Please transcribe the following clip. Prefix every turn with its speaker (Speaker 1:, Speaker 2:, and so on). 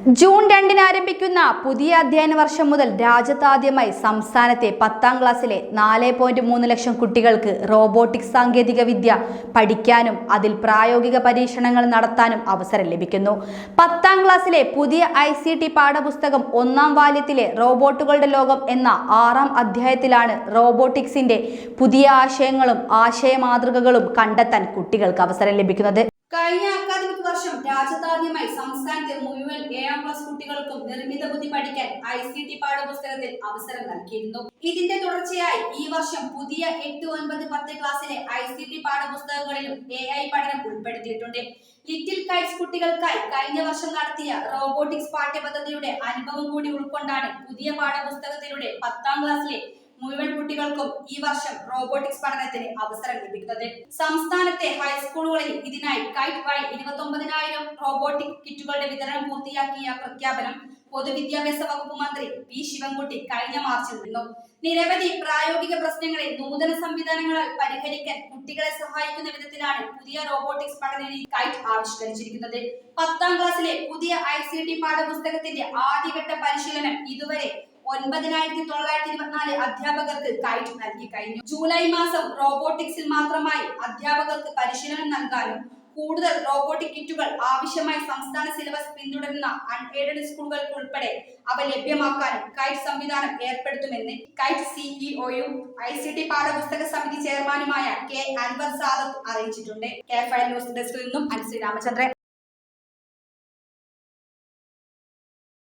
Speaker 1: June 2-ന് ആരംഭിക്കുന്ന പുതിയ അധ്യയന വർഷം മുതൽ രാജ്യത്താദ്യമായി സംസ്ഥാനത്തെ 10ാം ക്ലാസ്സിലെ 4.3 ലക്ഷം കുട്ടികൾക്ക് റോബോട്ടിക്സ് സാങ്കേതിക വിദ്യ പഠിക്കാനും അതിൽ പ്രായോഗിക പരീക്ഷണങ്ങൾ നടത്താനും അവസരം ലഭിക്കുന്നു. 10ാം ക്ലാസ്സിലെ പുതിയ ICT പാഠപുസ്തകം 1ാം വാല്യത്തിലെ റോബോട്ടുകളുടെ ലോകം എന്ന 6ാം അധ്യായത്തിലാണ് റോബോട്ടിക്സിന്റെ പുതിയ ആശയങ്ങളും ആശയ മാതൃകകളും കണ്ടെത്താൻ കുട്ടികൾക്ക് അവസരം ലഭിക്കുന്നത്. കഴിഞ്ഞ അക്കാദമിക് വർഷം രാജ്യത്താദ്യമായി സംസ്ഥാനത്തെ മുഴുവൻ 7ാം ക്ലാസ് കുട്ടികൾക്കും നിർമ്മിത ബുദ്ധി പഠിക്കാൻ ICT പാഠപുസ്തകത്തിൽ അവസരം നൽകിയിരുന്നു. ഇതിന്റെ തുടർച്ചയായി ഈ വർഷം പുതിയ 8, 9, 10 ക്ലാസ്സിലെ ICT പാഠപുസ്തകങ്ങളിലും AI പഠനം ഉൾപ്പെടുത്തിയിട്ടുണ്ട്. ലിറ്റിൽ കൈറ്റ്സ് കുട്ടികൾക്കായി കഴിഞ്ഞ വർഷം നടത്തിയ റോബോട്ടിക്സ് പാഠ്യപദ്ധതിയുടെ അനുഭവം കൂടി ഉൾക്കൊണ്ടാണ് പുതിയ പാഠപുസ്തകത്തിലൂടെ 10ാം ക്ലാസ്സിലെ മുഴുവൻ കുട്ടികൾക്കും ഈ വർഷം റോബോട്ടിക്സ് പഠനത്തിന് അവസരം ലഭിക്കുന്നത്. സംസ്ഥാനത്തെ ഹൈസ്കൂളുകളിൽ ഇതിനായി കൈറ്റ് വഴി 29,000 റോബോട്ടിക് കിറ്റുകളുടെ വിതരണം പൂർത്തിയാക്കിയ പ്രഖ്യാപനം പൊതുവിദ്യാഭ്യാസ വകുപ്പ് മന്ത്രി പി ശിവൻകുട്ടി കഴിഞ്ഞ മാർച്ചിൽ നടന്നു. നിരവധി പ്രായോഗിക പ്രശ്നങ്ങളെ നൂതന സംവിധാനങ്ങളാൽ പരിഹരിക്കാൻ കുട്ടികളെ സഹായിക്കുന്ന വിധത്തിലാണ് പുതിയ റോബോട്ടിക്സ് പഠന രീതി കൈറ്റ് ആവിഷ്കരിച്ചിരിക്കുന്നത്. 10ാം ക്ലാസ്സിലെ പുതിയ ICT പാഠപുസ്തകത്തിന്റെ ആദ്യഘട്ട പരിശീലനം ഇതുവരെ 9,924 അധ്യാപകർക്ക് കൈറ്റ് നൽകി കഴിഞ്ഞു. ജൂലൈ മാസം റോബോട്ടിക്സിൽ മാത്രമായി അധ്യാപകർക്ക് പരിശീലനം നൽകാനും കൂടുതൽ റോബോട്ടിക് കിറ്റുകൾ ആവശ്യമായി സംസ്ഥാന സിലബസ് പിന്തുടരുന്ന അൺഎയ്ഡഡ് സ്കൂളുകൾക്ക് ഉൾപ്പെടെ അവ ലഭ്യമാക്കാനും കൈറ്റ് സംവിധാനം ഏർപ്പെടുത്തുമെന്ന് കൈറ്റ് സിഇഒയും ICT പാഠപുസ്തക സമിതി ചെയർമാനുമായ K. അൻവർ സാദത്ത് അറിയിച്ചിട്ടുണ്ട്. K5 ന്യൂസ് ഡെസ്കിൽ നിന്നും അനുശ്രീ രാമചന്ദ്രൻ.